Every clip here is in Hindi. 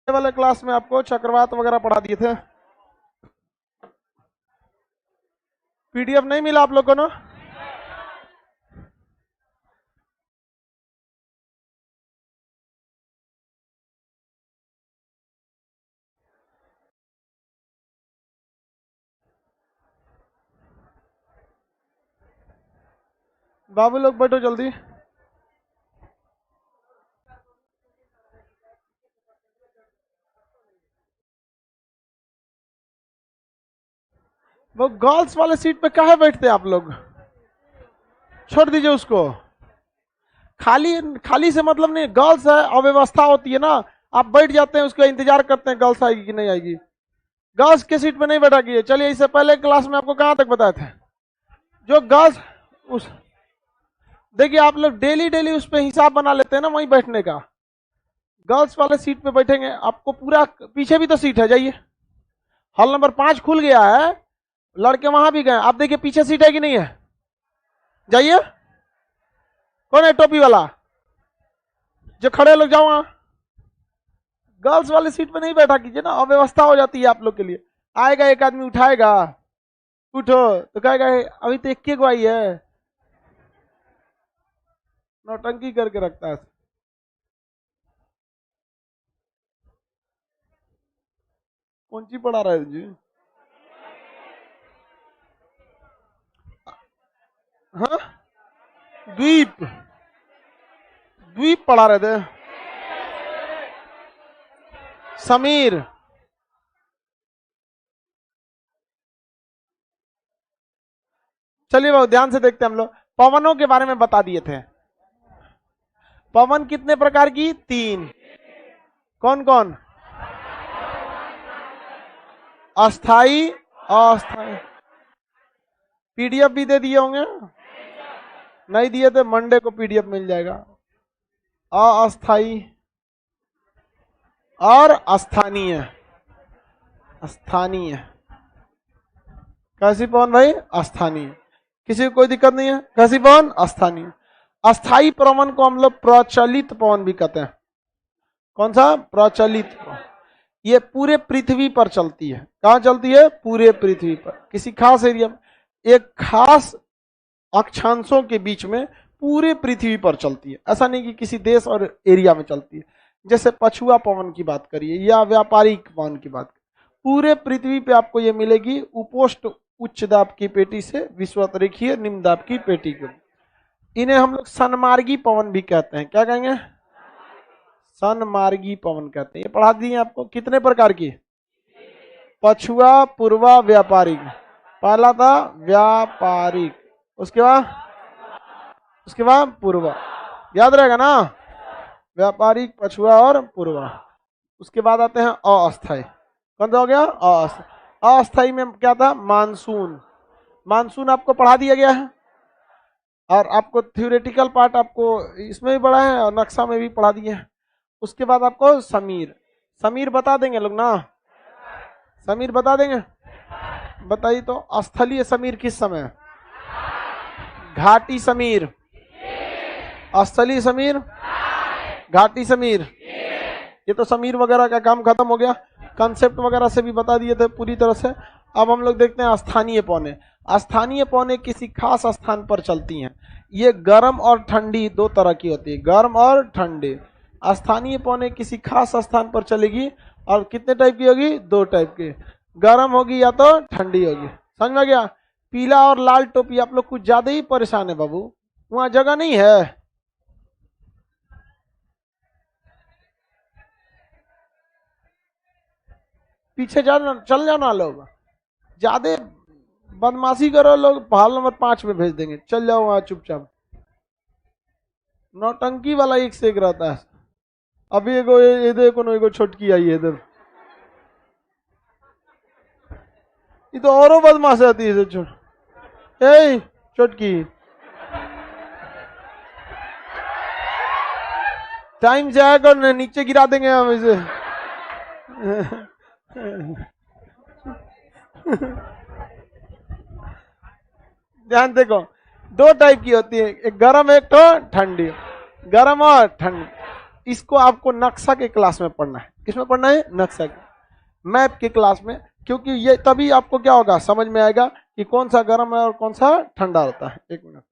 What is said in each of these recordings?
वाले क्लास में आपको चक्रवात वगैरह पढ़ा दिए थे। पीडीएफ नहीं मिला आप लोगों को ना? बाबू लोग बैठो जल्दी। वो गर्ल्स वाले सीट पे काहे बैठते आप लोग? छोड़ दीजिए उसको। खाली खाली से मतलब नहीं, गर्ल्स है, अव्यवस्था होती है ना, आप बैठ जाते हैं, उसका इंतजार करते हैं गर्ल्स आएगी कि नहीं आएगी। गर्ल्स के सीट पे नहीं बैठा कीजिए। चलिए, इससे पहले क्लास में आपको कहां तक बताए थे? जो गर्ल्स उस देखिए, आप लोग डेली डेली उस पर हिसाब बना लेते हैं ना वहीं बैठने का। गर्ल्स वाले सीट पे बैठेंगे, आपको पूरा पीछे भी तो सीट है, जाइए। हॉल नंबर 5 खुल गया है, लड़के वहां भी गए। आप देखिए पीछे सीट है कि नहीं है, जाइए। कौन है टोपी वाला जो खड़े लोग, जाओ वहां। गर्ल्स वाली सीट पे नहीं बैठा कीजिए ना, अव्यवस्था हो जाती है आप लोग के लिए। आएगा एक आदमी उठाएगा, उठो तो कहेगा अभी तो इक्के को आई है। नौटंकी करके रखता है। कौन सी पढ़ा रहा है जी? हाँ, द्वीप द्वीप पढ़ा रहे थे। समीर, चलिए बहुत ध्यान से देखते हैं हम लोग। पवनों के बारे में बता दिए थे। पवन कितने प्रकार की? 3। कौन कौन? अस्थाई, अस्थाई। पीडीएफ भी दे दिए होंगे, नहीं दिए तो मंडे को पीडीएफ मिल जाएगा। अस्थाई और स्थानीय। स्थानीय कैसी पवन भाई? स्थानीय। किसी को कोई दिक्कत नहीं है? कैसी पवन? स्थानीय। अस्थाई पवन को हम लोग प्रचलित पवन भी कहते हैं। कौन सा? प्रचलित। ये पूरे पृथ्वी पर चलती है। कहां चलती है? पूरे पृथ्वी पर, किसी खास एरिया में, एक खास अक्षांशों के बीच में पूरे पृथ्वी पर चलती है। ऐसा नहीं कि किसी देश और एरिया में चलती है। जैसे पछुआ पवन की बात करिए या व्यापारिक पवन की बात करिए, पूरे पृथ्वी पे आपको ये मिलेगी। उपोष्ट उच्च दाब की पेटी से विषुवत-रेखीय निम्न दाब की पेटी को, इन्हें हम लोग सनमार्गी पवन भी कहते हैं। क्या कहेंगे? सनमार्गी पवन कहते हैं। ये पढ़ा दिए आपको। कितने प्रकार की? पछुआ, पूर्वा, व्यापारिक। पहला था व्यापारिक, उसके बाद पूर्वा। याद रहेगा ना? व्यापारिक, पछुआ और पूर्वा। उसके बाद आते हैं अस्थाई। कौन सा हो गया? अस्थाई। अस्थाई में क्या था? मानसून। मानसून आपको पढ़ा दिया गया है, और आपको थ्योरेटिकल पार्ट आपको इसमें भी पढ़ा है और नक्शा में भी पढ़ा दिया है। उसके बाद आपको समीर। समीर बता देंगे लोग ना? समीर बता देंगे? बताइए तो, स्थलीय समीर किस समय? घाटी समीर। स्थलीय समीर, घाटी समीर। ये तो समीर वगैरह का काम खत्म हो गया, कंसेप्ट वगैरह से भी बता दिए थे पूरी तरह से। अब हम लोग देखते हैं स्थानीय पौने। स्थानीय पौने किसी खास स्थान पर चलती हैं। ये गर्म और ठंडी दो तरह की होती है, गर्म और ठंडी। स्थानीय पौने किसी खास स्थान पर चलेगी, और कितने टाइप की होगी? 2 टाइप की, गर्म होगी या तो ठंडी होगी। समझ में गया? पीला और लाल टोपी, आप लोग कुछ ज्यादा ही परेशान है बाबू, वहां जगह नहीं है। पीछे चल जाना लोग, ज्यादा बदमाशी करो लोग, हॉल नंबर 5 में भेज देंगे। चल जाओ वहां चुपचाप। नौटंकी वाला एक से एक रहता है। अभी एगो ये देखो ना, एगो छोटकी आई है इधर, ये तो औरों बदमाश आती है। छोटकी, टाइम से आएगा और नीचे गिरा देंगे हम इसे। ध्यान देखो, 2 टाइप की होती है, एक गर्म एक तो ठंडी। गर्म और ठंडी, इसको आपको नक्शा के क्लास में पढ़ना है। किसमें पढ़ना है? नक्शा मैप के क्लास में, क्योंकि ये तभी आपको क्या होगा, समझ में आएगा कि कौन सा गर्म है और कौन सा ठंडा होता है। एक मिनट,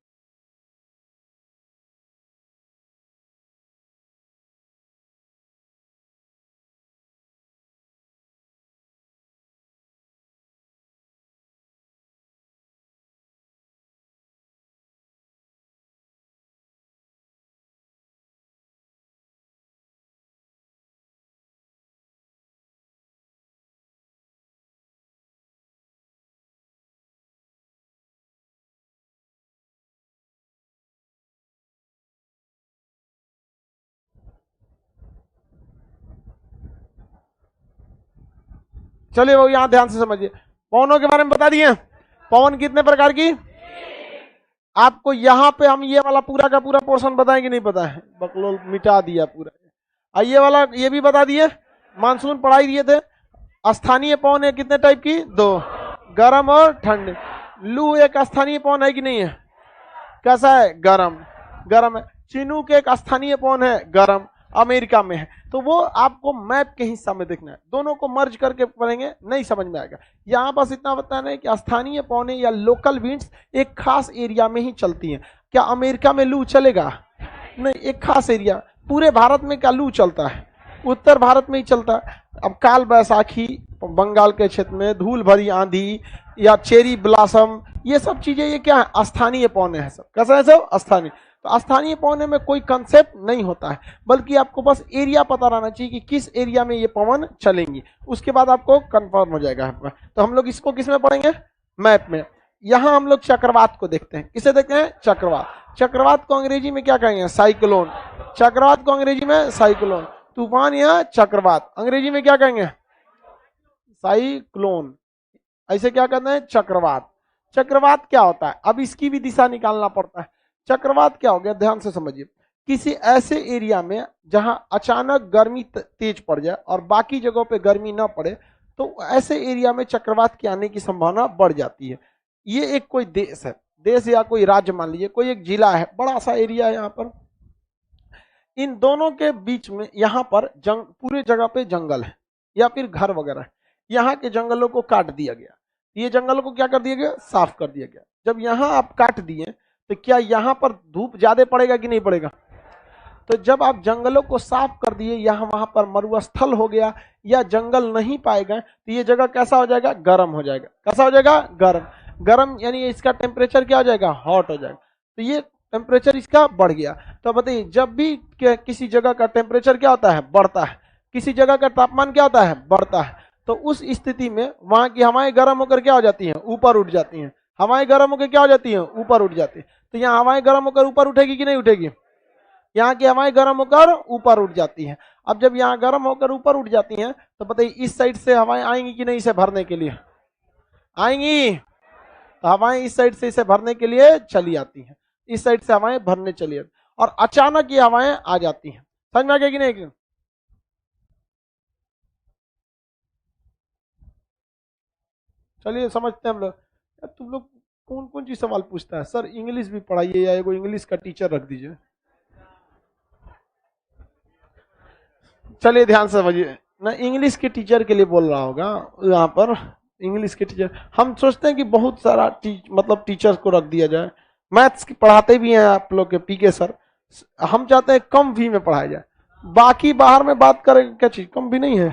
चलिए वो यहां ध्यान से समझिए। पवनों के बारे में बता दिए। पवन कितने प्रकार की? आपको यहाँ पे हम ये वाला पूरा का पूरा पोर्शन बताएंगे, नहीं पता है, बकलोल मिटा दिया पूरा। ये वाला ये भी बता दिए, मानसून पढ़ाई दिए थे। स्थानीय पवन है कितने टाइप की? दो, गर्म और ठंड। लू एक स्थानीय पवन है कि नहीं है? कैसा है? गर्म, गर्म है। चिनूक एक स्थानीय पवन है, गर्म, अमेरिका में है। तो वो आपको मैप के हिस्सा में देखना है, दोनों को मर्ज करके पढ़ेंगे नहीं समझ में आएगा। यहाँ बस इतना बताना है कि स्थानीय पवनें या लोकल विंड्स एक खास एरिया में ही चलती हैं। क्या अमेरिका में लू चलेगा? नहीं, एक खास एरिया। पूरे भारत में क्या लू चलता है? उत्तर भारत में ही चलता है। अब काल बैसाखी बंगाल के क्षेत्र में, धूल भरी आंधी या चेरी ब्लॉसम, ये सब चीजें ये क्या है? स्थानीय पवनें हैं सब। कैसा है? सब स्थानीय। तो स्थानीय पवने में कोई कंसेप्ट नहीं होता है, बल्कि आपको बस एरिया पता रहना चाहिए कि किस एरिया में ये पवन चलेंगी, उसके बाद आपको कंफर्म हो जाएगा। तो हम लोग इसको किस में पढ़ेंगे? मैप में। यहां हम लोग चक्रवात को देखते हैं। किसे देखते हैं? चक्रवात। चक्रवात को अंग्रेजी में क्या कहेंगे? साइक्लोन। चक्रवात को अंग्रेजी में साइक्लोन। तूफान या चक्रवात अंग्रेजी में क्या कहेंगे? साइक्लोन। ऐसे क्या कहते हैं? चक्रवात। चक्रवात क्या होता है? अब इसकी भी दिशा निकालना पड़ता है। चक्रवात क्या हो गया, ध्यान से समझिए। किसी ऐसे एरिया में जहां अचानक गर्मी तेज पड़ जाए और बाकी जगहों पे गर्मी ना पड़े, तो ऐसे एरिया में चक्रवात के आने की संभावना बढ़ जाती है। ये एक कोई देश है, देश या कोई राज्य मान लीजिए, कोई एक जिला है, बड़ा सा एरिया है यहाँ पर। इन दोनों के बीच में यहाँ पर पूरे जगह पे जंगल है या फिर घर वगैरह है। यहाँ के जंगलों को काट दिया गया। ये जंगलों को क्या कर दिया गया? साफ कर दिया गया। जब यहाँ आप काट दिए तो क्या यहाँ पर धूप ज्यादा पड़ेगा कि नहीं पड़ेगा? तो जब आप जंगलों को साफ कर दिए, यहाँ वहां पर मरुस्थल हो गया या जंगल नहीं पाएगा, तो ये जगह कैसा हो जाएगा? गर्म हो जाएगा। कैसा हो जाएगा? गर्म। गर्म यानी इसका टेम्परेचर क्या हो जाएगा? हॉट हो जाएगा। तो ये टेम्परेचर इसका बढ़ गया। तो बताइए, जब भी किसी जगह का टेम्परेचर क्या होता है? बढ़ता है। किसी जगह का तापमान क्या होता है? बढ़ता है। तो उस स्थिति में वहां की हवाएं गर्म होकर क्या हो जाती हैं? ऊपर उठ जाती हैं। हवाएं गर्म होकर क्या हो जाती हैं? ऊपर उठ जाती है। तो यहाँ हवाएं गर्म होकर ऊपर उठेगी कि नहीं उठेगी? यहाँ की हवाएं गर्म होकर ऊपर उठ जाती हैं। अब जब यहाँ गर्म होकर ऊपर उठ जाती हैं, तो बताइए इस साइड से हवाएं आएंगी कि नहीं इसे भरने के लिए? आएंगी। तो हवाएं इस साइड से इसे भरने के लिए चली आती हैं, इस साइड से हवाएं भरने चली आती, और अचानक ये हवाएं आ जाती हैं। समझ में आ गया कि नहीं? चलिए समझते हैं हम लोग। तुम लोग कौन कौन चीज सवाल पूछता है? सर इंग्लिश भी पढ़ाइए या एगो इंग्लिश का टीचर रख दीजिए। चलिए ध्यान से समझिए ना, इंग्लिश के टीचर के लिए बोल रहा होगा यहाँ पर। इंग्लिश के टीचर हम सोचते हैं कि बहुत सारा मतलब टीचर्स को रख दिया जाए। मैथ्स की पढ़ाते भी हैं आप लोग के पीके सर। हम चाहते हैं कम फी में पढ़ाया जाए। बाकी बाहर में बात करें, क्या चीज कम भी नहीं है।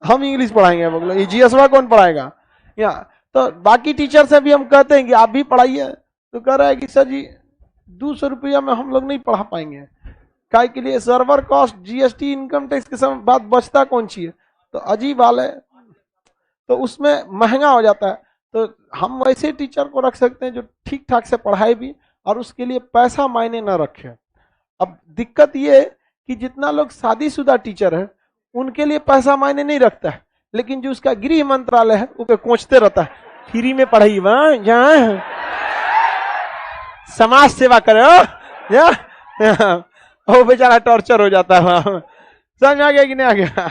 हम इंग्लिश पढ़ाएंगे, हम लोग जीएसवा कौन पढ़ाएगा यहाँ? तो बाकी टीचर से भी हम कहते हैं कि आप भी पढ़ाइए, तो कह रहा है कि सर जी 200 रुपया में हम लोग नहीं पढ़ा पाएंगे। काय के लिए? Server cost, GST, income tax के समय बाद बचता कौन चाहिए? तो अजीब हाल है, तो उसमें महंगा हो जाता है। तो हम वैसे टीचर को रख सकते हैं जो ठीक ठाक से पढ़ाए भी और उसके लिए पैसा मायने न रखे। अब दिक्कत ये है कि जितना लोग शादीशुदा टीचर है उनके लिए पैसा मायने नहीं रखता है, लेकिन जो उसका गृह मंत्रालय है वो पे कोचते रहता है, फ्री में पढ़ाई वहां समाज सेवा करो या वो बेचारा टॉर्चर हो जाता है वहां। समझ आ गया कि नहीं आ गया?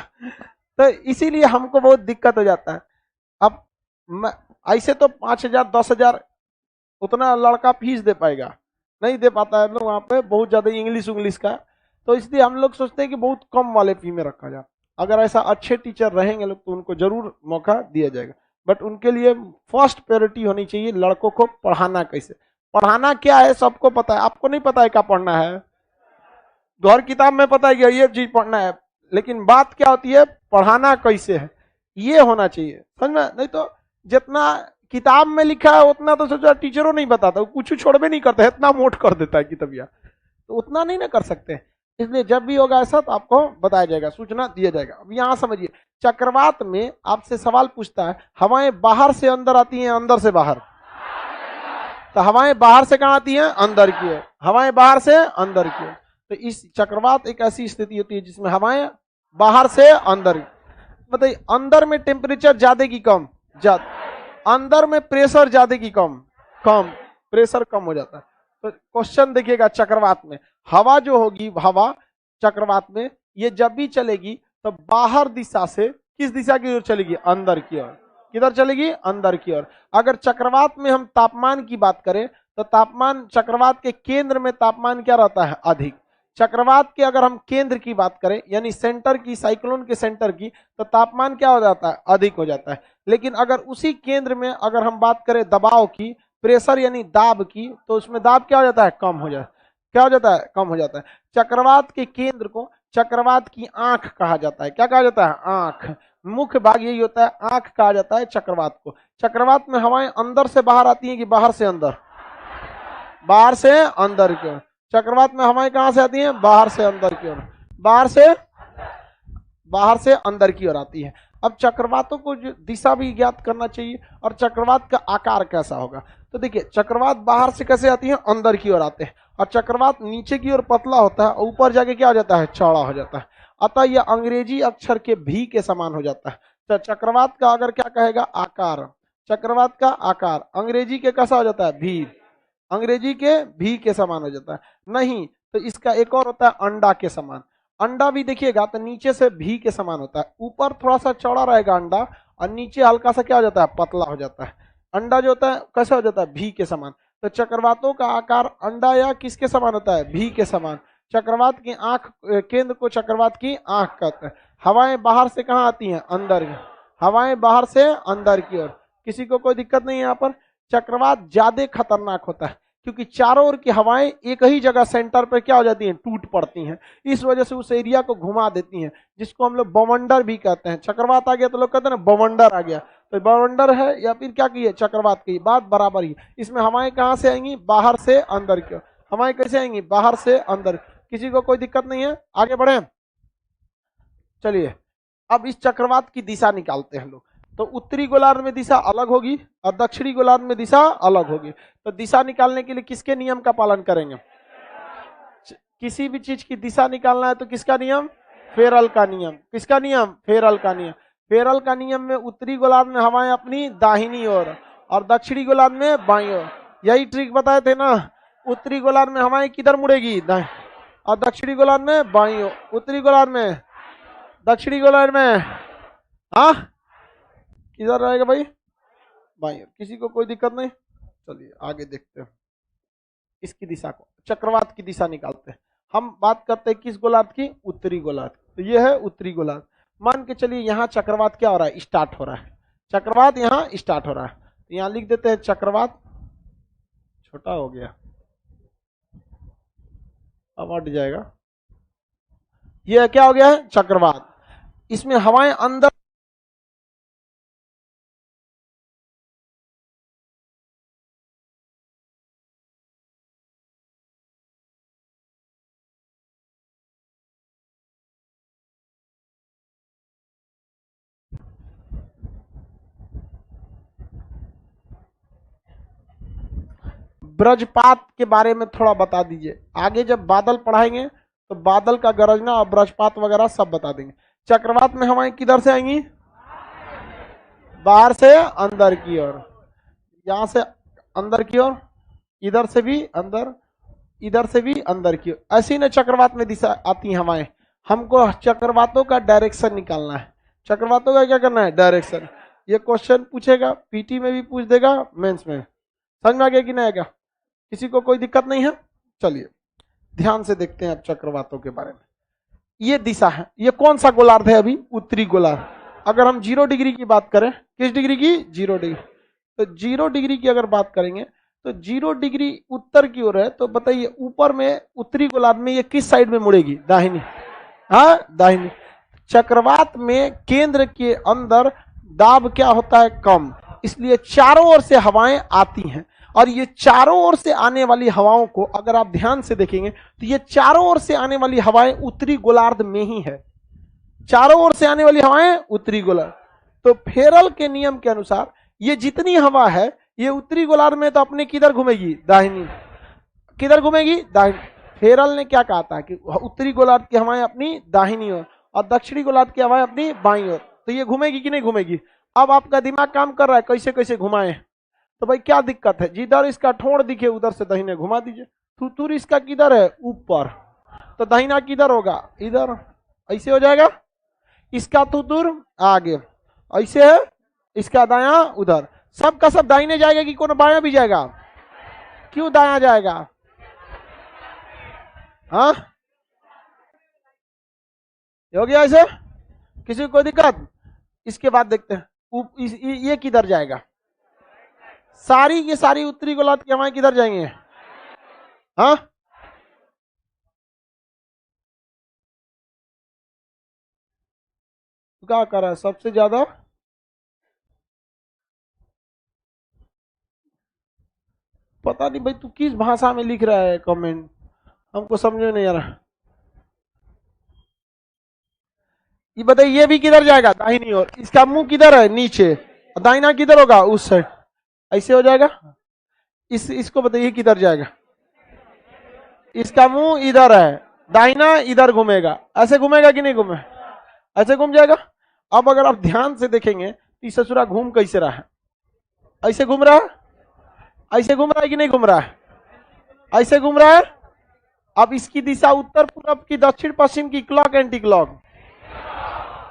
तो इसीलिए हमको बहुत दिक्कत हो जाता है। अब ऐसे तो 5,000 10,000 उतना लड़का फीस दे पाएगा? नहीं दे पाता है। लोग वहां पे बहुत ज्यादा इंग्लिश उंग्लिश का तो इसलिए हम लोग सोचते हैं कि बहुत कम वाले फी में रखा जाए। अगर ऐसा अच्छे टीचर रहेंगे लोग तो उनको जरूर मौका दिया जाएगा, बट उनके लिए फर्स्ट प्रायोरिटी होनी चाहिए लड़कों को पढ़ाना कैसे। पढ़ाना क्या है सबको पता है, आपको नहीं पता है क्या पढ़ना है, घर किताब में पता है कि ये चीज पढ़ना है, लेकिन बात क्या होती है पढ़ाना कैसे है, ये होना चाहिए, समझ में। नहीं तो जितना किताब में लिखा है उतना तो सोचो टीचरों नहीं बताता, कुछ छोड़बे नहीं करता है, इतना मोट कर देता है किताबिया, तो उतना नहीं ना कर सकते। इसलिए जब भी होगा ऐसा तो आपको बताया जाएगा, सूचना दिया जाएगा। अब यहाँ समझिए, चक्रवात में आपसे सवाल पूछता है हवाएं बाहर से अंदर आती हैं अंदर से बाहर, तो हवाएं बाहर से कहाँ आती हैं अंदर की ओर, हवाएं बाहर से अंदर की ओर। तो इस चक्रवात एक ऐसी स्थिति होती है जिसमें हवाएं बाहर से अंदर, बताइए अंदर में टेम्परेचर ज्यादा की कम, ज्यादा, अंदर में प्रेशर ज्यादा की कम, कम, प्रेशर कम हो जाता है। तो क्वेश्चन देखिएगा, चक्रवात में हवा जो होगी, हवा चक्रवात में ये जब भी चलेगी तो बाहर दिशा से किस दिशा की ओर चलेगी, अंदर की ओर। किधर चलेगी, अंदर की ओर। अगर चक्रवात में हम तापमान की बात करें तो तापमान, चक्रवात के केंद्र में तापमान क्या रहता है, अधिक। चक्रवात के अगर हम केंद्र की बात करें यानी सेंटर की, साइक्लोन के सेंटर की, तो तापमान क्या हो जाता है, अधिक हो जाता है। लेकिन अगर उसी केंद्र में अगर हम बात करें दबाव की, प्रेशर यानी दाब की, तो उसमें दाब क्या हो जाता है, कम हो जाता है। क्या हो जाता है, कम हो जाता है। चक्रवात के केंद्र को चक्रवात की आंख कहा जाता है। क्या कहा जाता है, आंख। मुख्य भाग यही होता है, आंख कहा जाता है चक्रवात को। चक्रवात में हवाएं अंदर से बाहर आती हैं कि बाहर से अंदर, बाहर से अंदर की ओर। चक्रवात में हवाएं कहां से आती हैं, बाहर से अंदर की ओर, बाहर से अंदर की ओर आती है। अब चक्रवातों को जो दिशा भी ज्ञात करना चाहिए और चक्रवात का आकार कैसा होगा। तो देखिए चक्रवात बाहर से कैसे आती है, अंदर की ओर आते हैं, और चक्रवात नीचे की ओर पतला होता है और ऊपर जाके क्या हो जाता है, चौड़ा हो जाता है। अतः यह अंग्रेजी अक्षर के भी के समान हो जाता है। तो चक्रवात का अगर क्या कहेगा, आकार, चक्रवात का आकार अंग्रेजी के कैसा हो जाता है, भी, अंग्रेजी के भी के समान हो जाता है। नहीं तो इसका एक और होता है अंडा के समान। अंडा भी देखिएगा तो नीचे से भी के समान होता है, ऊपर थोड़ा सा चौड़ा रहेगा अंडा और नीचे हल्का सा क्या हो जाता है, पतला हो जाता है। अंडा जो होता है कैसा हो जाता है, भी के समान। तो चक्रवातों का आकार अंडा या किसके समान होता है, भी के समान। चक्रवात की आंख, केंद्र को चक्रवात की आंख कहते हैं। हवाएं बाहर से कहाँ आती हैं, अंदर, हवाएं बाहर से अंदर की ओर। किसी को कोई दिक्कत नहीं है यहाँ पर। चक्रवात ज्यादा खतरनाक होता है क्योंकि चारों ओर की हवाएं एक ही जगह सेंटर पर क्या हो जाती हैं, टूट पड़ती हैं। इस वजह से उस एरिया को घुमा देती हैं, जिसको हम लोग बवंडर भी कहते हैं। चक्रवात आ गया तो लोग कहते हैं ना बवंडर आ गया, तो बवंडर है या फिर क्या की है, चक्रवात की बात बराबर ही। इसमें हवाएं कहाँ से आएंगी, बाहर से अंदर की ओर। हवाएं कैसे आएंगी, बाहर से अंदर। किसी को कोई दिक्कत नहीं है, आगे बढ़े। चलिए अब इस चक्रवात की दिशा निकालते हैं लोग। तो उत्तरी गोलार्ध में दिशा अलग होगी और दक्षिणी गोलार्ध में दिशा अलग होगी। तो दिशा निकालने के लिए किसके नियम का पालन करेंगे, किसी भी चीज की दिशा निकालना है तो किसका नियम, फेरल का नियम। किसका नियम, फेरल का नियम। फेरल का नियम में उत्तरी गोलार्ध में हवाएं अपनी दाहिनी ओर और दक्षिणी गोलार्ध में बाईं ओर। यही ट्रिक बताए थे ना, उत्तरी गोलार्ध में हवाएं किधर मुड़ेगी, दाएं, और दक्षिणी गोलार्ध में बाईं ओर। उत्तरी गोलार्ध में, दक्षिणी गोलार्ध में, हाँ किधर रहेगा भाई, बाईं ओर। किसी को कोई दिक्कत नहीं। चलिए आगे देखते हैं इसकी दिशा को, चक्रवात की दिशा निकालते हैं। हम बात करते हैं किस गोलार्ध की, उत्तरी गोलार्ध। तो ये है उत्तरी गोलार्ध। मान के चलिए यहाँ चक्रवात क्या हो रहा है, स्टार्ट हो रहा है। चक्रवात यहाँ स्टार्ट हो रहा है, तो यहाँ लिख देते हैं चक्रवात, छोटा हो गया अब हट जाएगा। ये क्या हो गया है, चक्रवात। इसमें हवाएं अंदर, ब्रजपात के बारे में थोड़ा बता दीजिए। आगे जब बादल पढ़ाएंगे तो बादल का गरजना और ब्रजपात वगैरह सब बता देंगे। चक्रवात में हवाएं किधर से आएंगी, बाहर से अंदर की ओर, यहां से अंदर की ओर, इधर से भी अंदर, इधर से भी अंदर की ओर। ऐसी न चक्रवात में दिशा आती हवाएं। हमको चक्रवातों का डायरेक्शन निकालना है। चक्रवातों का क्या करना है, डायरेक्शन। ये क्वेश्चन पूछेगा, पीटी में भी पूछ देगा, मेंस में। समझ में आ गया कि नहीं आएगा, किसी को कोई दिक्कत नहीं है। चलिए ध्यान से देखते हैं अब चक्रवातों के बारे में। ये दिशा है, ये कौन सा गोलार्ध है अभी? उत्तरी गोलार्ध। अगर हम 0 डिग्री की बात करें, किस डिग्री की? 0 डिग्री। तो 0 डिग्री की अगर बात करेंगे तो 0 डिग्री उत्तर की ओर है, तो बताइए ऊपर में उत्तरी गोलार्ध में ये किस साइड में मुड़ेगी? दाहिनी। हाँ, दाहिनी। चक्रवात में केंद्र के अंदर दाब क्या होता है? कम, इसलिए चारों ओर से हवाएं आती हैं। और ये चारों ओर से आने वाली हवाओं को अगर आप ध्यान से देखेंगे तो ये चारों ओर से आने वाली हवाएं उत्तरी गोलार्ध में ही है। चारों ओर से आने वाली हवाएं उत्तरी गोलार्ध। तो फेरल के नियम के अनुसार ये जितनी हवा है ये उत्तरी गोलार्ध में, तो अपने किधर घूमेगी? दाहिनी। किधर घूमेगी? दाहिनी। फेरल ने क्या कहा था कि उत्तरी गोलार्ध की हवाएं अपनी दाहिनी ओर और दक्षिणी गोलार्ध की हवाएं अपनी बाईं ओर। तो ये घूमेगी कि नहीं घूमेगी? अब आपका दिमाग काम कर रहा है कैसे कैसे घुमाएं। तो भाई क्या दिक्कत है? जिधर इसका ठोड़ दिखे उधर से दाहिने घुमा दीजिए। थुतुर इसका किधर है? ऊपर, तो दाहिना किधर होगा? इधर। ऐसे हो जाएगा। इसका थुतुर आगे, ऐसे है। इसका दाया उधर। सब का सब दाहिने जाएगा कि कौन बाया भी जाएगा? क्यों दाया जाएगा? हाँ, हो गया ऐसे? किसी को कोई दिक्कत? इसके बाद देखते हैं ये किधर जाएगा। सारी की सारी उत्तरी गोलार्ध की हवाएं किधर जाएंगे? हाँ, क्या कर रहा है सबसे ज्यादा? पता नहीं भाई तू किस भाषा में लिख रहा है कमेंट, हमको समझ में नहीं आ रहा। ये बताइए ये भी किधर जाएगा? दाहिनी ओर। इसका मुंह किधर है? नीचे। दाहिना किधर होगा? उस साइड। ऐसे हो जाएगा। इसको बताइए किधर जाएगा? इसका मुंह इधर है, दाहिना इधर घूमेगा। ऐसे घूमेगा कि नहीं घूमे? ऐसे घूम जाएगा। अब अगर आप ध्यान से देखेंगे तो इस ससुरा घूम कैसे रहा है? ऐसे घूम रहा है। ऐसे घूम रहा है कि नहीं घूम रहा है? ऐसे घूम रहा है। अब इसकी दिशा उत्तर पूर्व की, दक्षिण पश्चिम की, क्लॉक एंटी क्लॉक?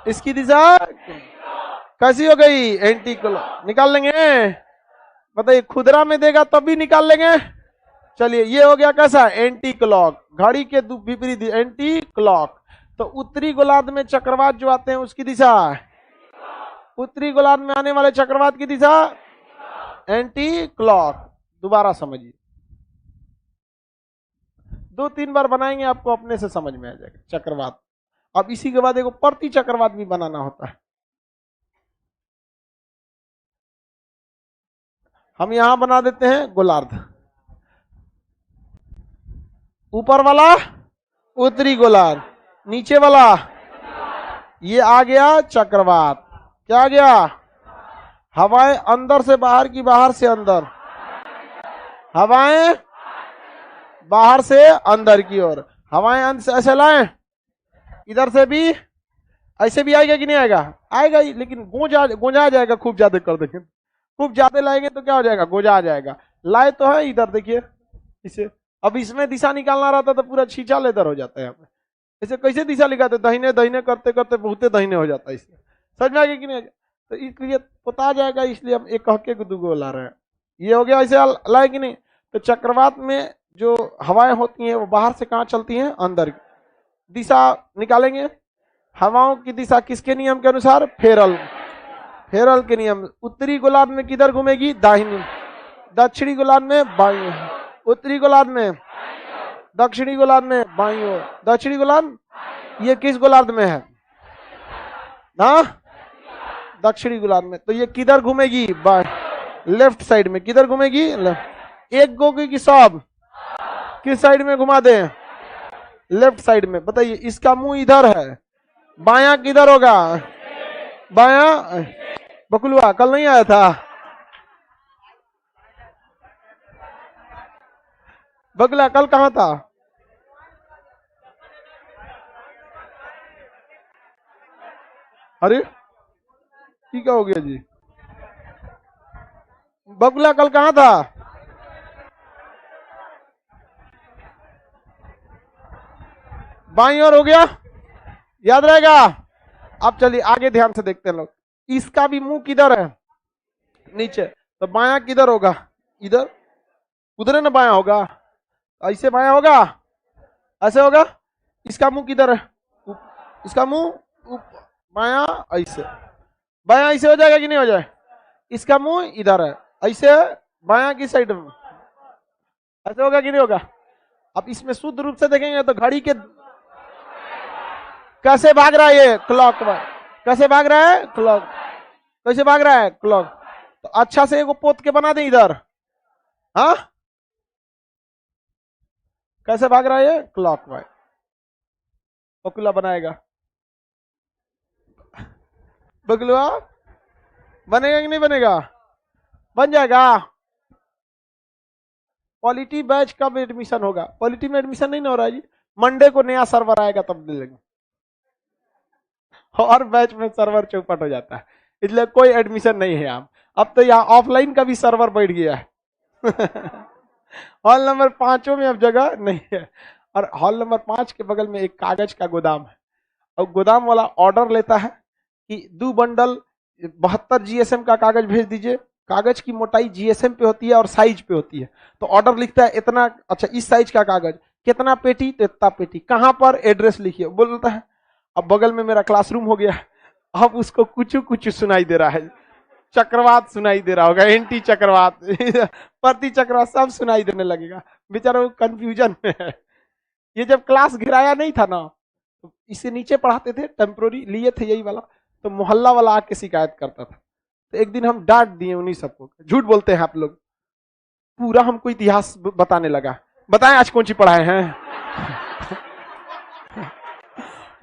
इसकी दिशा कैसी हो गई? Anti clock. निकाल लेंगे? बताइए खुदरा में देगा तब भी निकाल लेंगे। चलिए ये हो गया कैसा? Anti clock. घड़ी के विपरीत एंटी क्लॉक। तो उत्तरी गोलार्ध में चक्रवात जो आते हैं उसकी दिशा, उत्तरी गोलार्ध में आने वाले चक्रवात की दिशा एंटी क्लॉक। दोबारा समझिए, 2-3 बार बनाएंगे आपको अपने से समझ में आ जाएगा चक्रवात। अब इसी के बाद एक प्रति चक्रवात भी बनाना होता है। हम यहां बना देते हैं गोलार्ध। ऊपर वाला उत्तरी गोलार्ध, नीचे वाला ये आ गया चक्रवात। क्या आ गया? हवाएं अंदर से बाहर की, बाहर से अंदर। हवाएं बाहर से अंदर की ओर। हवाएं अंदर से ऐसे लाएं, इधर से भी ऐसे भी आएगा कि नहीं आएगा? आएगा ही, लेकिन गोंजा जाएगा। खूब ज्यादा कर देंगे, खूब ज्यादा लाएंगे तो क्या हो जाएगा? गोंजा आ जाएगा। लाए तो है इधर, देखिए इसे। अब इसमें दिशा निकालना रहता तो पूरा छींचा लेदर हो जाता है। यहाँ पे इसे कैसे दिशा लिखाते? दाहिने दाहिने करते करते बहुते दाहिने हो जाता है। इससे समझ में आ गया कि नहीं? तो इसलिए पता जाएगा, इसलिए हम एक कह के दुगो ला रहे हैं। ये हो गया। ऐसे लाए कि नहीं? तो चक्रवात में जो हवाएं होती हैं वो बाहर से कहाँ चलती हैं? अंदर। दिशा निकालेंगे। हवाओं की दिशा किसके नियम के अनुसार? फेरल। फेरल के नियम। उत्तरी गोलार्ध में किधर घूमेगी? दाहिनी। दक्षिणी गोलार्ध में बाईं। उत्तरी गोलार्ध में, दक्षिणी गोलार्ध में बाईं ओर। दक्षिणी गोलार्ध ये किस गोलार्ध में है? ना, दक्षिणी गोलार्ध में। तो ये किधर घूमेगी? लेफ्ट साइड में। किधर घूमेगी? लेफ्ट। एक गोगी की सब किस साइड में घुमा दें? लेफ्ट साइड में। बताइए इसका मुंह इधर है, बाया किधर होगा? बाया। बकुलवा कल नहीं आया था? बगला कल कहां था? अरे ठीक हो गया जी। बगुला कल कहां था? बाईं ओर हो गया, याद रहेगा। अब चलिए आगे ध्यान से देखते हैं लोग। इसका भी मुंह किधर है? नीचे। तो बाया किधर होगा? इधर। उधर ना बाया होगा? ऐसे बाया होगा? ऐसे होगा। इसका मुंह किधर है? इसका मुंह बाया, ऐसे बाया ऐसे हो जाएगा कि नहीं हो जाए? इसका मुंह इधर है, ऐसे बाया की साइड में, ऐसे होगा कि नहीं होगा? अब इसमें शुद्ध रूप से देखेंगे तो घड़ी के कैसे भाग रहा है ये क्लॉक, कैसे भाग रहा है क्लॉक, कैसे भाग रहा है क्लॉक। तो अच्छा से एगो पोत के बना दे इधर, हाँ कैसे भाग रहा है ये क्लॉक वाइज। बकुला बनाएगा, बगलुआ बनेगा कि नहीं बनेगा? बन जाएगा। पॉलिटी बैच कब एडमिशन होगा? पॉलिटी में एडमिशन नहीं ना हो रहा है जी, मंडे को नया सर्वर आएगा तब दे लेंगे। और बैच में सर्वर चौपट हो जाता है, इसलिए कोई एडमिशन नहीं है। अब तो यहाँ ऑफलाइन का भी सर्वर बैठ गया है। हॉल नंबर 5 में अब जगह नहीं है। और हॉल नंबर 5 के बगल में एक कागज का गोदाम है, और गोदाम वाला ऑर्डर लेता है कि 2 बंडल 72 जीएसएम का कागज भेज दीजिए। कागज की मोटाई जीएसएम पे होती है और साइज पे होती है, तो ऑर्डर लिखता है इतना, अच्छा इस साइज का कागज कितना पेटी, तो इतना पेटी, कहां पर, एड्रेस लिखिए, बोलता है। अब बगल में मेरा क्लासरूम हो गया, अब उसको कुछ कुछ सुनाई दे रहा है, चक्रवात सुनाई दे रहा होगा, एंटी चक्रवात प्रति चक्रवात सब सुनाई देने लगेगा, बेचारा वो कंफ्यूजन में है। ये जब क्लास गिराया नहीं था ना, तो इसे नीचे पढ़ाते थे, टेम्प्रोरी लिए थे यही वाला, तो मोहल्ला वाला आके शिकायत करता था। तो एक दिन हम डांट दिए उन्हीं सबको, झूठ बोलते हैं आप लोग, पूरा हमको इतिहास बताने लगा। बताएं आज कौन सी पढ़ाए हैं?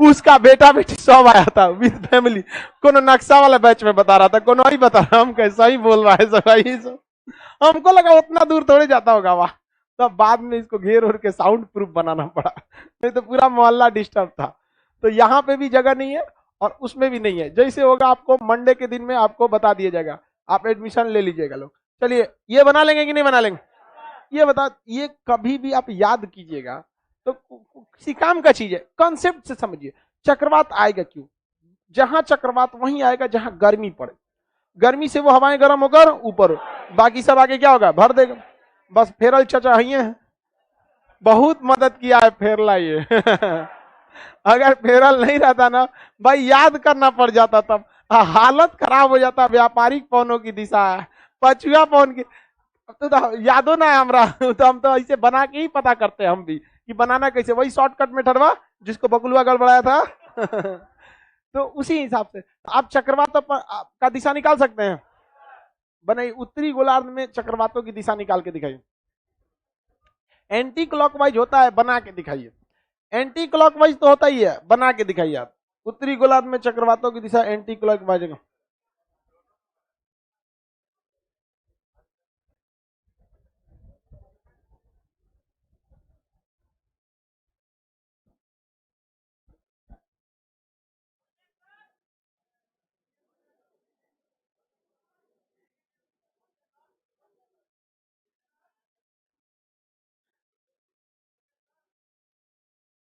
उसका बेटा बेटी सब आया था विद फैमिली, कोनो नक्शा वाला बैच में बता रहा था, कोनो ही बता रहा, हम कैसा ही बोल रहा है सब। हमको लगा उतना दूर थोड़े जाता होगा वहां, तब बाद में इसको घेर ओर के साउंड प्रूफ बनाना पड़ा, नहीं तो पूरा मोहल्ला डिस्टर्ब था। तो यहाँ पे भी जगह नहीं है और उसमें भी नहीं है, जैसे होगा आपको मंडे के दिन में आपको बता दिया जाएगा, आप एडमिशन ले लीजिएगा लोग। चलिए ये बना लेंगे कि नहीं बना लेंगे? ये बता, ये कभी भी आप याद कीजिएगा तो किसी काम का चीज है, कॉन्सेप्ट से समझिए। चक्रवात आएगा क्यों? जहां चक्रवात वहीं आएगा जहां गर्मी पड़े, गर्मी से वो हवाएं गर्म होकर ऊपर, बाकी सब आगे क्या होगा, भर देगा। बस फेरल चचा है, बहुत मदद किया है फेरला ये। अगर फेरल नहीं रहता ना भाई, याद करना पड़ जाता, तब हालत खराब हो जाता। व्यापारिक पौनों की दिशा है, पचुआ पौन की तो यादो ना है हमरा, तो हम तो ऐसे बना के ही पता करते हैं हम भी कि बनाना कैसे, वही शॉर्टकट में ठरवा जिसको बकुलवा गड़बड़ाया था। तो उसी हिसाब से आप चक्रवात का दिशा निकाल सकते हैं। बनाइए, उत्तरी गोलार्ध में चक्रवातों की दिशा निकाल के दिखाइए। एंटी क्लॉकवाइज होता है, बना के दिखाइए। एंटी क्लॉकवाइज तो होता ही है, बना के दिखाइए आप। उत्तरी गोलार्ध में चक्रवातों की दिशा एंटी क्लॉकवाइज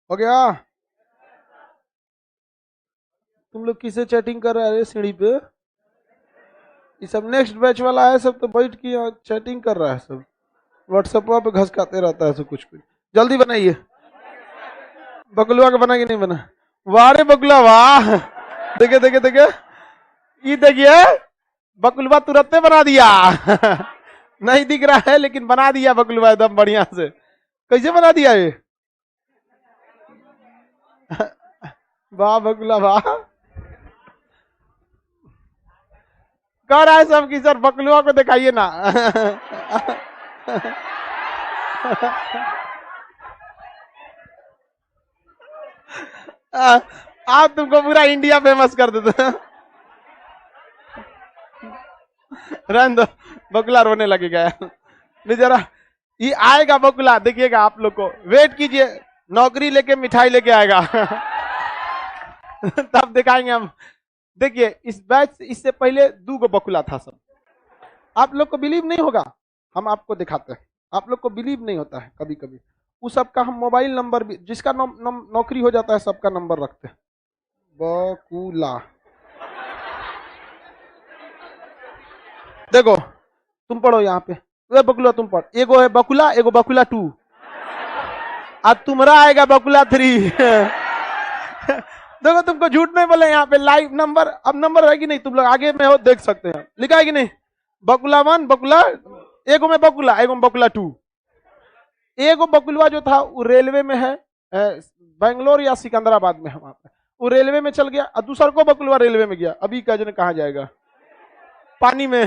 हो गया। तुम लोग किसे चैटिंग कर रहे हैं सीढ़ी पे? ये सब नेक्स्ट बैच वाला है, सब तो बैठ के यहाँ चैटिंग कर रहा है, सब व्हाट्सएप पे घसकाते रहता है सब कुछ कुछ। जल्दी बनाइए। बगलुआ का बना कि नहीं बना? वाह रे बगुला वाह, देखे देखे देखे, ये देखिए बकुलवा तुरंत बना दिया। नहीं दिख रहा है लेकिन बना दिया बकुलवा एकदम बढ़िया से। कैसे बना दिया ये? वाह बकुला वाह। कह रहा है सब की सर बकुलवा को दिखाइए ना। आप तुमको पूरा इंडिया फेमस कर देते। रहने दो, बकुला रोने लगेगा बेचारा। ये आएगा बकुला, देखिएगा आप लोग को, वेट कीजिए, नौकरी लेके मिठाई लेके आएगा। तब दिखाएंगे हम। देखिए इस बैच इससे पहले 2 गो बकुला था सब, आप लोग को बिलीव नहीं होगा, हम आपको दिखाते हैं। आप लोग को बिलीव नहीं होता है कभी कभी, उस सबका हम मोबाइल नंबर भी, जिसका नौकरी हो जाता है सबका नंबर रखते हैं। बकुला देखो, तुम पढ़ो यहाँ पे, बकुला तुम पढ़, एगो है बकुला, एगो बकुला 2। आज तुम्हारा आएगा बकुला 3। देखो तुमको झूठ नहीं बोले, यहाँ पे लाइव नंबर, अब नंबर है कि नहीं, तुम लोग आगे में हो देख सकते हैं, लिखा है कि नहीं, बकुला 1, बकुला एगो में बकुला, एगो में बकुला 2। एगो बकुलवा जो था वो रेलवे में है, बेंगलोर या सिकंदराबाद में है, वहां पे वो रेलवे में चल गया, और दूसरा को बकुलवा रेलवे में गया, अभी क्या जने कहाँ जाएगा, पानी में।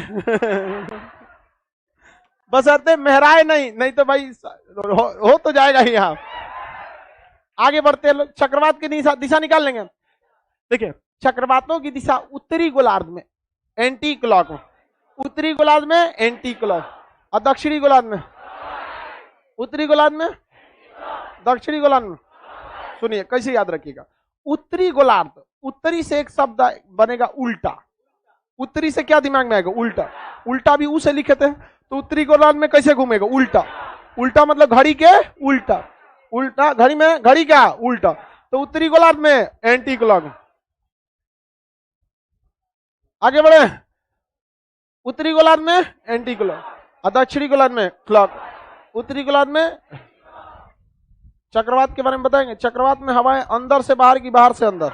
बस आते महराए नहीं, नहीं तो भाई हो तो जाएगा ही। यहाँ आगे बढ़ते लोग चक्रवात की दिशा निकाल लेंगे। देखिए चक्रवातों की दिशा उत्तरी गोलार्ध में एंटी क्लॉक में, उत्तरी गोलार्ध में एंटी क्लॉक, और दक्षिणी गोलार्ध में, उत्तरी गोलार्ध में, दक्षिणी गोलार्ध में। सुनिए कैसे याद रखिएगा, उत्तरी गोलार्ध, उत्तरी से एक शब्द बनेगा उल्टा, उत्तरी से क्या दिमाग में आएगा, उल्टा, उल्टा भी ऊ से लिखे थे, तो उत्तरी गोलार्ध में कैसे घूमेगा, उल्टा, उल्टा मतलब घड़ी के उल्टा, उल्टा घड़ी में, घड़ी क्या उल्टा, तो उत्तरी गोलार्ध में एंटी क्लॉक। आगे बढ़े, उत्तरी गोलार्ध में एंटी क्लॉक, और दक्षिणी गोलार्ध में क्लॉक। उत्तरी गोलार्ध में चक्रवात के बारे में बताएंगे। चक्रवात में हवाएं अंदर से बाहर की, बाहर से अंदर।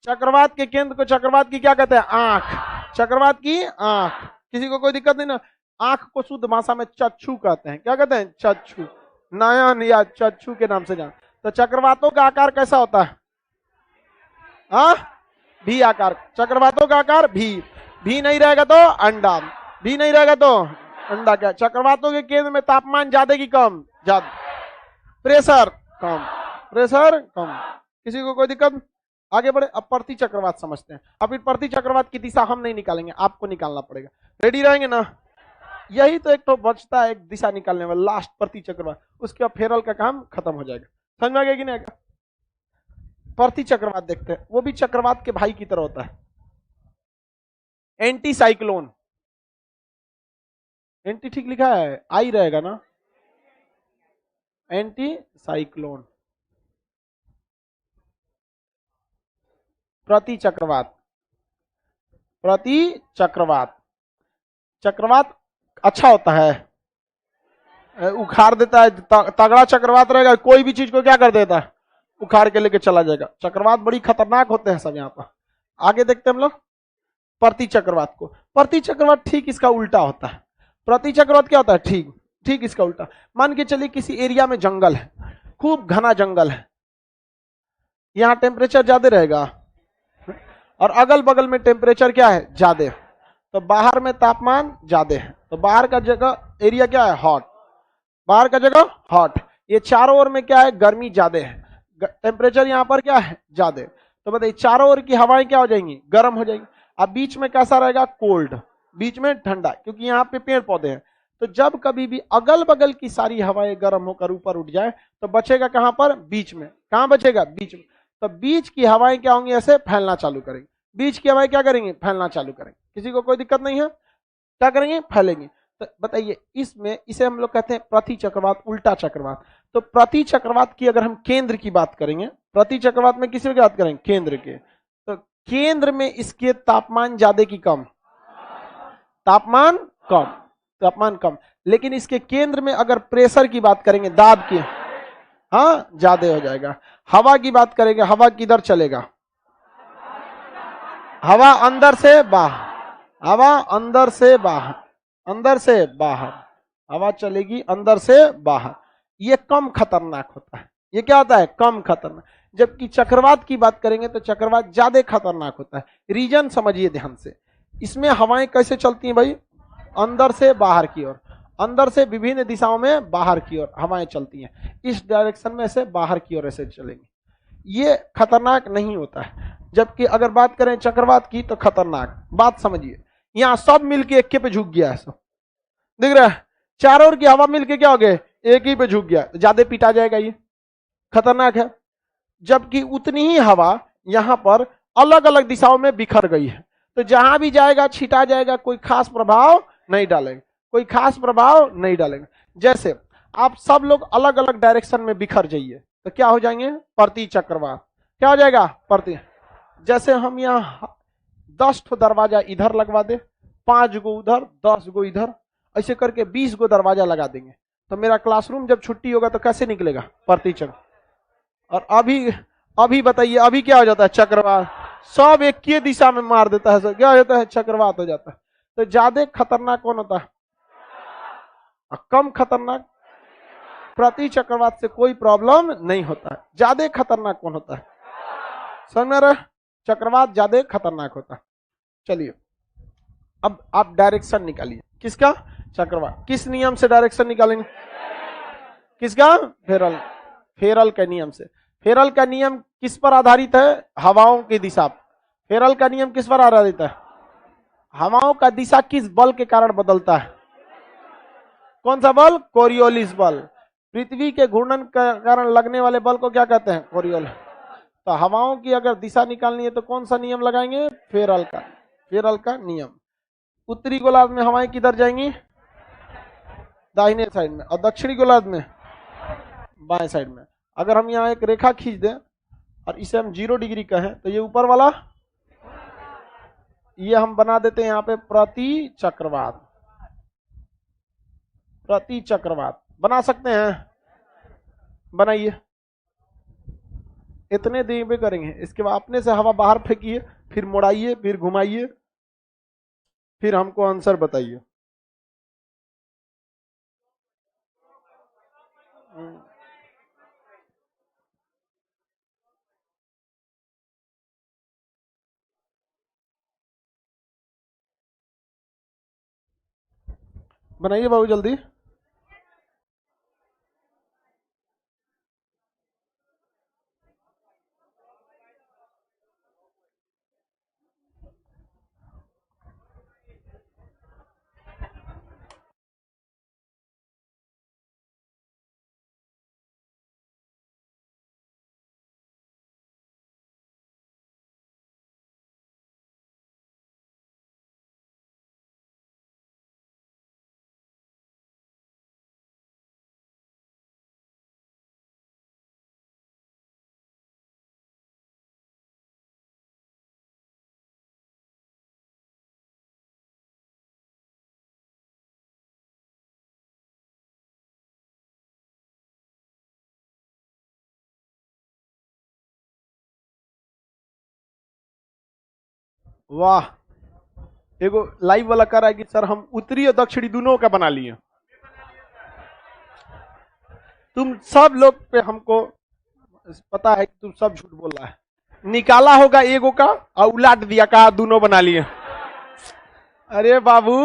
चक्रवात के केंद्र को चक्रवात की क्या कहते हैं, आंख, चक्रवात की आंख। किसी को कोई दिक्कत नहीं ना, आंख को शुद्ध भाषा में चक्षु कहते हैं, क्या कहते हैं, चक्षु, नयन या चक्षु के नाम से जान। तो चक्रवातों का आकार कैसा होता है, हाँ भी आकार, चक्रवातों का आकार भी नहीं रहेगा तो अंडा, भी नहीं रहेगा तो अंडा। क्या चक्रवातों के केंद्र में तापमान ज्यादा की कम, ज्यादा, प्रेशर कम, प्रेशर कम। किसी को कोई दिक्कत। आगे बढ़े, अब प्रति चक्रवात समझते हैं। अब इस प्रति चक्रवात की दिशा हम नहीं निकालेंगे, आपको निकालना पड़ेगा, रेडी रहेंगे ना। यही तो एक तो बचता है, एक दिशा निकालने वाला लास्ट प्रति चक्रवात, उसके बाद फेरल का काम खत्म हो जाएगा। समझ में आ गया कि नहीं? प्रति चक्रवात देखते हैं, वो भी चक्रवात के भाई की तरह होता है, एंटी साइक्लोन। एंटी ठीक लिखा है, आई रहेगा ना, एंटी साइक्लोन। प्रति चक्रवात, प्रति चक्रवात, चक्रवात अच्छा होता है, उखाड़ देता है, तगड़ा चक्रवात रहेगा, कोई भी चीज को क्या कर देता है, उखाड़ के लेके चला जाएगा। चक्रवात बड़ी खतरनाक होते हैं सब। यहाँ पर आगे देखते हैं हम लोग प्रति चक्रवात को। प्रति चक्रवात ठीक इसका उल्टा होता है। प्रति चक्रवात क्या होता है, ठीक ठीक इसका उल्टा। मान के चलिए किसी एरिया में जंगल है, खूब घना जंगल है, यहाँ टेम्परेचर ज्यादा रहेगा और अगल बगल में टेम्परेचर क्या है, ज्यादा, तो बाहर में तापमान ज्यादा है, तो बाहर का जगह एरिया क्या है, हॉट, बाहर का जगह हॉट। ये चारों ओर में क्या है, गर्मी ज्यादा है, टेम्परेचर यहाँ पर क्या है, ज्यादा। तो बताइए चारों ओर की हवाएं क्या हो जाएंगी, गर्म हो जाएंगी। अब बीच में कैसा रहेगा, कोल्ड, बीच में ठंडा, क्योंकि यहाँ पे पेड़ पौधे हैं। तो जब कभी भी अगल बगल की सारी हवाएं गर्म होकर ऊपर उठ जाए तो बचेगा कहां पर, बीच में। कहां बचेगा, बीच में। तो बीच की हवाएं क्या होंगी, ऐसे फैलना चालू करेंगे। बीच की हवाएं क्या करेंगे, फैलना चालू करेंगे। किसी को कोई दिक्कत नहीं है, क्या करेंगे, फैलेंगे। तो बताइए इसमें, इसे हम लोग कहते हैं प्रति चक्रवात, उल्टा चक्रवात। तो प्रति चक्रवात की अगर हम केंद्र की बात करेंगे, प्रति चक्रवात में किसी की बात करेंगे, केंद्र के, तो केंद्र में इसके तापमान ज्यादा की कम, तापमान कम, तापमान कम। लेकिन इसके केंद्र में अगर प्रेशर की बात करेंगे, दाब की, हाँ ज्यादा हो जाएगा। हवा की बात करेंगे, हवा किधर चलेगा, हवा अंदर से बाहर, हवा अंदर से बाहर, अंदर से बाहर हवा चलेगी, अंदर से बाहर। ये कम खतरनाक होता है। ये क्या होता है, कम खतरनाक। जबकि चक्रवात की बात करेंगे तो चक्रवात ज्यादा खतरनाक होता है। रीजन समझिए ध्यान से। इसमें हवाएं कैसे चलती हैं भाई, अंदर से बाहर की ओर, अंदर से विभिन्न दिशाओं में बाहर की ओर हवाएं चलती हैं। इस डायरेक्शन में से बाहर की ओर ऐसे चलेंगी, ये खतरनाक नहीं होता है। जबकि अगर बात करें चक्रवात की तो खतरनाक। बात समझिए, यहाँ सब मिलके एक पे झुक गया है, सब दिख रहा है, चारों ओर की हवा मिलके क्या हो गए, एक ही पे झुक गया, ज्यादा पिटा जाएगा, ये खतरनाक है। जबकि उतनी ही हवा यहाँ पर अलग अलग दिशाओं में बिखर गई है, तो जहां भी जाएगा छिटा जाएगा, कोई खास प्रभाव नहीं डालेगा, कोई खास प्रभाव नहीं डालेगा। जैसे आप सब लोग अलग अलग डायरेक्शन में बिखर जाइए तो क्या हो जाएंगे, प्रति चक्रवात। क्या हो जाएगा, प्रति। जैसे हम यहाँ 10 ठो दरवाजा इधर लगवा दे, 5 गो उधर, 10 गो इधर, ऐसे करके 20 गो दरवाजा लगा देंगे, तो मेरा क्लासरूम जब छुट्टी होगा तो कैसे निकलेगा? प्रतिचक्र। और अभी बताइए, अभी क्या हो जाता है? चक्रवात। सब एक ही दिशा में मार देता है, क्या हो जाता है? चक्रवात हो जाता है। तो ज्यादा खतरनाक कौन होता है? और कम खतरनाक? प्रति चक्रवात से कोई प्रॉब्लम नहीं होता है। ज्यादा खतरनाक कौन होता है? समझ में रहे? चक्रवात ज्यादा खतरनाक होता है। चलिए अब आप डायरेक्शन निकालिए। किसका? चक्रवात। किस नियम से डायरेक्शन निकालेंगे? किसका? फेरल। फेरल के नियम से। फेरल का नियम किस पर आधारित है? हवाओं की दिशा। फेरल का नियम किस पर आधारित है? हवाओं का दिशा किस बल के कारण बदलता है? कौन सा बल? कोरियोलिस बल। पृथ्वी के घूर्णन के कारण लगने वाले बल को क्या कहते हैं? कोरियोलिस। तो हवाओं की अगर दिशा निकालनी है तो कौन सा नियम लगाएंगे? फेरल का। फेरल का नियम। उत्तरी गोलार्ध में हवाएं किधर जाएंगी? दाहिने साइड में। और दक्षिणी गोलार्ध में बाएं साइड में। अगर हम यहाँ एक रेखा खींच दें और इसे हम 0 डिग्री कहें तो ये ऊपर वाला, ये हम बना देते हैं यहाँ पे प्रति चक्रवात। प्रति चक्रवात बना सकते हैं? बनाइए। इतने दिन पे करेंगे। इसके बाद अपने से हवा बाहर फेंकिए, फिर मुड़ाइए, फिर घुमाइए, फिर हमको आंसर बताइए। बनाइए बाबू जल्दी। वाह, एगो लाइव वाला कर रहा है कि सर हम उत्तरी और दक्षिणी दोनों का बना लिए। तुम सब लोग पे हमको पता है कि तुम सब झूठ बोल रहा है। निकाला होगा एगो का और उलाट दिया, कहा दोनों बना लिए। अरे बाबू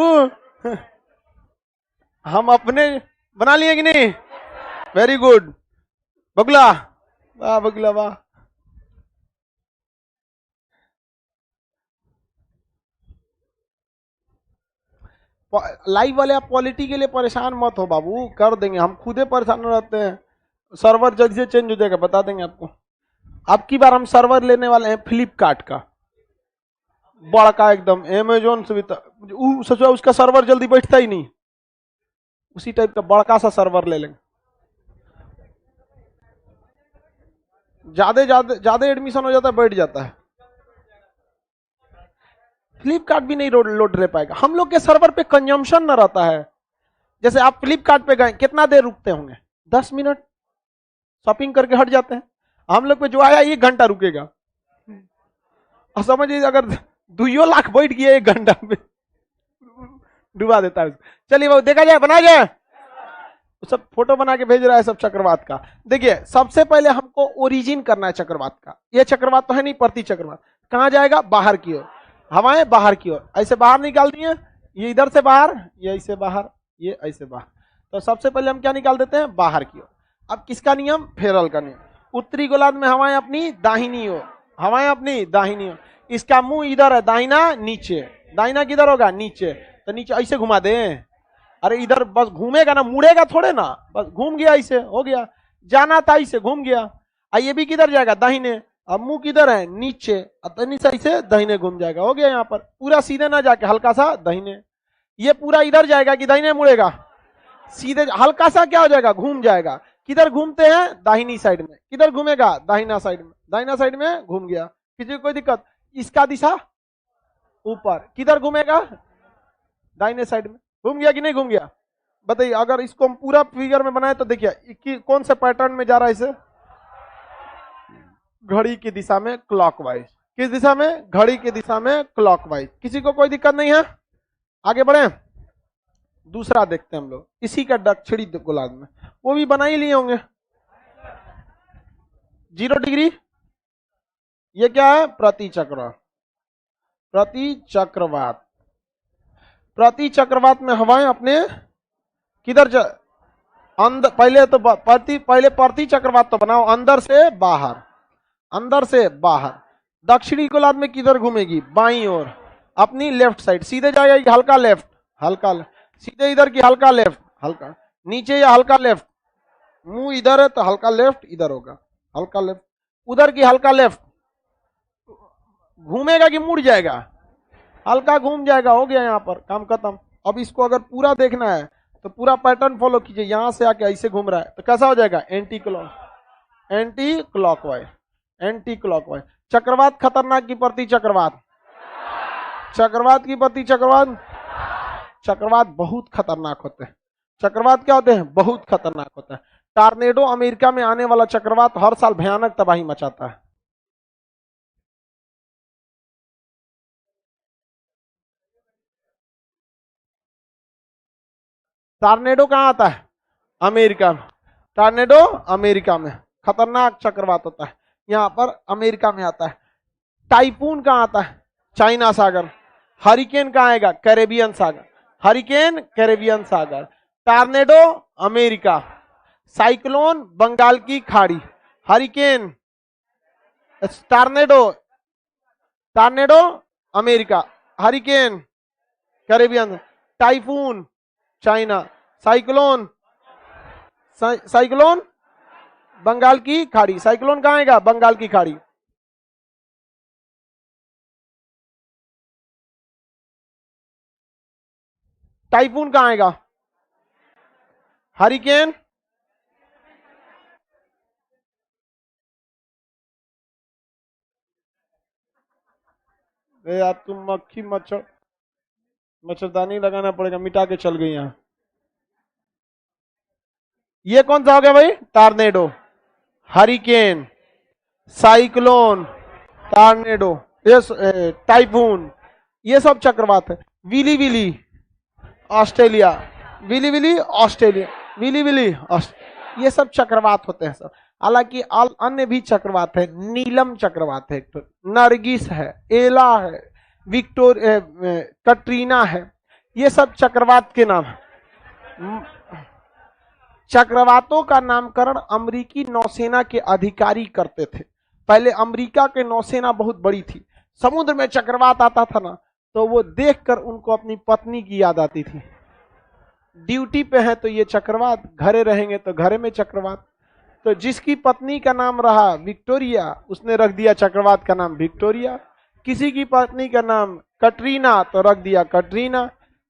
हम अपने बना लिए कि नहीं? वेरी गुड बगुला। वाह बगुला वाह। लाइव वाले आप पॉलिटी के लिए परेशान मत हो बाबू, कर देंगे। हम खुदे परेशान रहते हैं। सर्वर जल्दी से चेंज हो जाएगा, बता देंगे आपको। अब की बार हम सर्वर लेने वाले हैं फ्लिपकार्ट का, बड़का एकदम। अमेजोन से भी सोचो उसका सर्वर जल्दी बैठता ही नहीं, उसी टाइप का बड़का सा सर्वर ले लेंगे। ज्यादा ज्यादा ज्यादा एडमिशन हो जाता है, बैठ जाता है। फ्लिपकार्ट भी नहीं लोड रह पाएगा। हम लोग के सर्वर पे कंजम्पशन न रहता है। जैसे आप फ्लिपकार्ट पे गए, कितना देर रुकते होंगे? 10 मिनट शॉपिंग करके हट जाते हैं। हम लोग पे जो आया 1 घंटा रुकेगा। और समझिए अगर 2 लाख बैठ गया 1 घंटा में, डुबा देता है। चलिए वो देखा जाए, बना जाए। सब फोटो बना के भेज रहा है सब चक्रवात का। देखिए सबसे पहले हमको ओरिजिन करना है चक्रवात का। ये चक्रवात तो है नहीं, प्रति चक्रवात। कहां जाएगा? बाहर की ओर। हवाएं बाहर की ओर, ऐसे बाहर निकाल दिए। ये इधर से बाहर, ये ऐसे बाहर, ये ऐसे बाहर। तो सबसे पहले हम क्या निकाल देते हैं? बाहर की ओर। अब किसका नियम? फेरल का नियम। उत्तरी गोलार्ध में हवाएं अपनी दाहिनी ओर, हवाएं अपनी दाहिनी ओर। इसका मुंह इधर है, दाहिना नीचे। दाहिना किधर होगा? नीचे। तो नीचे ऐसे घुमा दे। अरे इधर बस घूमेगा ना, मुड़ेगा थोड़े ना, बस घूम गया, ऐसे हो गया। जाना था ऐसे, घूम गया। ये भी किधर जाएगा? दाहिने। अब मुंह किधर है? नीचे। नीचे से दाहिने घूम जाएगा, हो गया। यहाँ पर पूरा सीधे ना जाके हल्का सा दाहिने। ये पूरा इधर जाएगा कि दाहिने मुड़ेगा? सीधे। हल्का सा क्या हो जाएगा? घूम जाएगा। किधर घूमते हैं? दाहिनी साइड में। किधर घूमेगा? दाहिना साइड में। दाहिना साइड में घूम गया, किसी कोई दिक्कत? इसका दिशा ऊपर। किधर घूमेगा? दाहिने साइड में। घूम गया कि नहीं घूम गया? बताइए, अगर इसको हम पूरा फिगर में बनाए तो देखिए कौन से पैटर्न में जा रहा है इसे, घड़ी की दिशा में क्लॉकवाइज। किस दिशा में? घड़ी की दिशा में क्लॉकवाइज। किसी को कोई दिक्कत नहीं है? आगे बढ़े। दूसरा देखते हैं हम लोग, इसी का दक्षिणी गोलार्ध में, वो भी बना ही लिए होंगे। 0 डिग्री, ये क्या है? प्रति चक्रवात। प्रति चक्रवात, प्रति चक्रवात में हवाएं अपने किधर अंदर, पहले तो प्रति चक्रवात तो बनाओ अंदर से बाहर, अंदर से बाहर। दक्षिणी गोलार्ध में किधर घूमेगी? बाईं ओर, अपनी लेफ्ट साइड, सीधे जाएगा, हल्का लेफ्ट, हल्का सीधे इधर की, हल्का लेफ्ट, हल्का नीचे या हल्का लेफ्ट, मुंह इधर है तो हल्का लेफ्ट इधर होगा, हल्का लेफ्ट उधर की, हल्का लेफ्ट। घूमेगा कि मुड़ जाएगा? हल्का घूम जाएगा, हो गया, यहाँ पर काम खत्म। अब इसको अगर पूरा देखना है तो पूरा पैटर्न फॉलो कीजिए, यहां से आके ऐसे घूम रहा है तो कैसा हो जाएगा? Anti clockwise, anti clockwise. चक्रवात खतरनाक की प्रति चक्रवात, चक्रवात की प्रति चक्रवात, चक्रवात बहुत खतरनाक होते हैं। चक्रवात क्या होते हैं? बहुत खतरनाक होता है। टॉर्नेडो, अमेरिका में आने वाला चक्रवात हर साल भयानक तबाही मचाता है। टॉर्नेडो कहां आता है? अमेरिका में। टॉर्नेडो अमेरिका में खतरनाक चक्रवात होता है, यहां पर अमेरिका में आता है। टाइफून कहां आता है? चाइना सागर। हरिकेन कहां आएगा? कैरेबियन सागर, हरिकेन कैरेबियन सागर। टॉर्नेडो अमेरिका, साइक्लोन बंगाल की खाड़ी, hurricane, tornado, tornado America, hurricane Caribbean, typhoon China, cyclone, cyclone Bengal की खाड़ी। साइक्लोन कहां आएगा? बंगाल की खाड़ी। टाइफून कहां आएगा? हरिकेन, यार तुम मक्खी मच्छरदानी लगाना पड़ेगा, मिटा के चल गई यहां। ये कौन सा हो गया भाई? टॉर्नेडो, हरिकेन, साइक्लोन, टॉर्नेडो, ये टाइफून, ये सब चक्रवात है। Willy willy Australia, willy willy Australia, willy willy ये सब चक्रवात होते हैं सब। हालांकि अन्य भी चक्रवात है, नीलम चक्रवात है, तो नरगिस है, एला है, कटरीना है, ये सब चक्रवात के नाम है। चक्रवातों का नामकरण अमेरिकी नौसेना के अधिकारी करते थे। पहले अमेरिका के नौसेना बहुत बड़ी थी, समुद्र में चक्रवात आता था ना तो वो देखकर उनको अपनी पत्नी की याद आती थी। ड्यूटी पे है तो ये चक्रवात, घरे रहेंगे तो घरे में चक्रवात। तो जिसकी पत्नी का नाम रहा विक्टोरिया, उसने रख दिया चक्रवात का नाम विक्टोरिया। किसी की पत्नी का नाम कटरीना तो रख दिया कटरीना।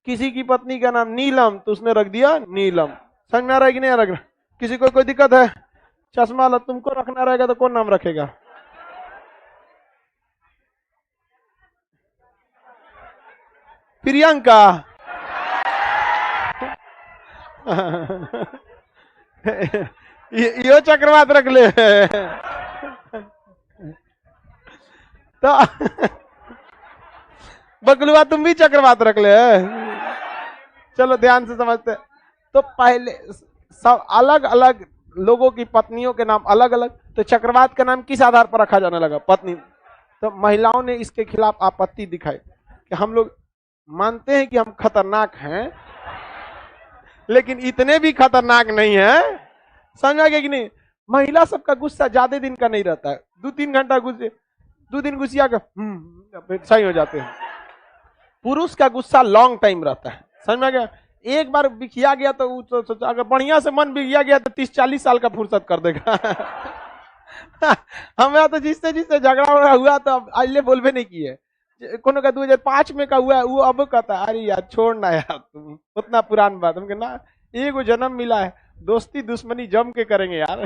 किसी की पत्नी का नाम नीलम तो उसने रख दिया नीलम। समझ में आ रहा है कि नहीं आ रहा? किसी को कोई दिक्कत है? चश्मा लो, तुमको रखना रहेगा तो कौन नाम रखेगा? प्रियंका। यो चक्रवात रख ले। तो बकलुआ तुम भी चक्रवात रख ले। चलो ध्यान से समझते। तो पहले सब अलग अलग लोगों की पत्नियों के नाम अलग अलग, तो चक्रवात का नाम किस आधार पर रखा जाने लगा? पत्नी। तो महिलाओं ने इसके खिलाफ आपत्ति दिखाई कि हम लोग मानते हैं कि हम खतरनाक हैं, लेकिन इतने भी खतरनाक नहीं है। समझ आ गया कि नहीं? महिला सबका गुस्सा ज्यादा दिन का नहीं रहता है, 2-3 घंटा गुस्से, 2 दिन गुस्सिया का सही हो जाते हैं। पुरुष का गुस्सा लॉन्ग टाइम रहता है। समझ में आ गया? एक बार बिखिया गया तो अगर बढ़िया से मन बिखिया गया तो 30-40 साल का फुर्सत कर देगा। हमें तो जिससे जिससे झगड़ा हुआ तो अल्ले बोलबे नहीं किए। कोनो का 2005 में का हुआ है, वो अब कहता है अरे यार छोड़ना यार, तुम उतना पुरान बात। हम ना एक जन्म मिला है, दोस्ती दुश्मनी जम के करेंगे यार।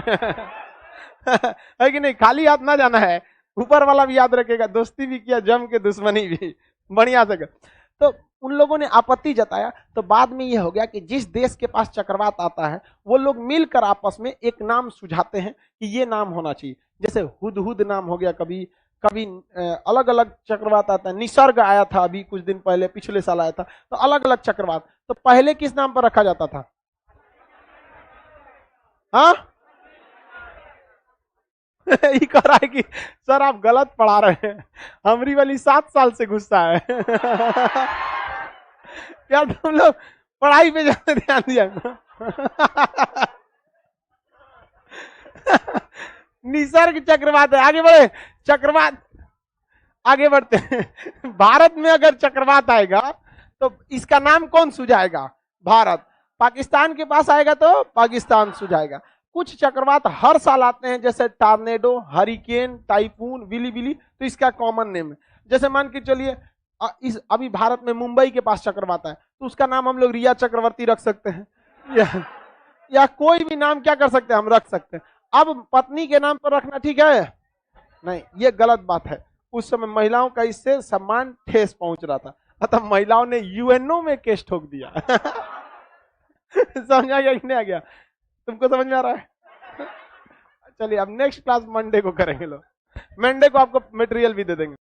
है कि नहीं? खाली हाथ ना जाना है, ऊपर वाला भी याद रखेगा, दोस्ती भी किया जम के, दुश्मनी भी बढ़िया से। तो उन लोगों ने आपत्ति जताया, तो बाद में यह हो गया कि जिस देश के पास चक्रवात आता है वो लोग मिलकर आपस में एक नाम सुझाते हैं कि ये नाम होना चाहिए। जैसे हुदहुद नाम हो गया, कभी कभी अलग अलग चक्रवात आता है। निसर्ग आया था अभी कुछ दिन पहले, पिछले साल आया था, तो अलग अलग चक्रवात। तो पहले किस नाम पर रखा जाता था? हाँ ये कह रहा है कि सर आप गलत पढ़ा रहे हैं, हमारी वाली 7 साल से गुस्सा है क्या तुम लोग पढ़ाई पे ज्यादा ध्यान दिया निसर्ग चक्रवात है। आगे बढ़े, चक्रवात आगे बढ़ते हैं भारत में अगर चक्रवात आएगा तो इसका नाम कौन सुझाएगा? भारत। पाकिस्तान के पास आएगा तो पाकिस्तान सुझाएगा। कुछ चक्रवात हर साल आते हैं, जैसे tornado, hurricane, typhoon, willy willy, तो इसका कॉमन नेम है। जैसे मान के चलिए इस अभी भारत में मुंबई के पास चक्रवात है, तो उसका नाम हम लोग रिया चक्रवर्ती रख सकते हैं या कोई भी नाम क्या कर सकते हैं, हम रख सकते हैं। अब पत्नी के नाम पर रखना ठीक है? नहीं, ये गलत बात है। उस समय महिलाओं का इससे सम्मान ठेस पहुंच रहा था, अतः महिलाओं ने यूएनओ में केस ठोक दिया समझा गया कि नहीं आ गया? तुमको समझ में आ रहा है? चलिए अब नेक्स्ट क्लास मंडे को करेंगे लोग, मंडे को आपको मटेरियल भी दे देंगे।